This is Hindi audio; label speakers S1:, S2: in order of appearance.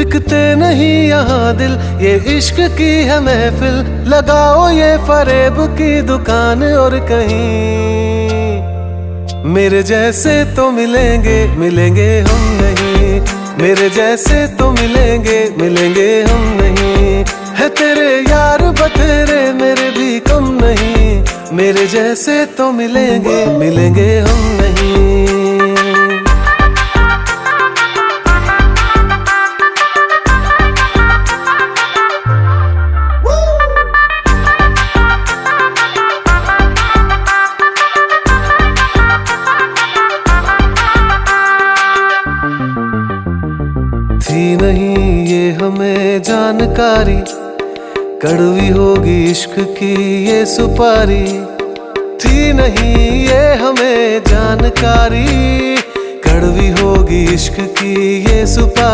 S1: बिकते नहीं यहाँ दिल, ये इश्क की है महफिल। लगाओ ये फरेब की दुकान और कहीं मेरे जैसे तो मिलेंगे, मिलेंगे हम नहीं। मेरे जैसे तो मिलेंगे, मिलेंगे हम नहीं। है तेरे यार बतेरे, मेरे भी कम नहीं। मेरे जैसे तो मिलेंगे, मिलेंगे हम नहीं। थी नहीं ये हमें जानकारी, कड़वी होगी इश्क की ये सुपारी। थी नहीं ये हमें जानकारी, कड़वी होगी इश्क की ये सुपारी।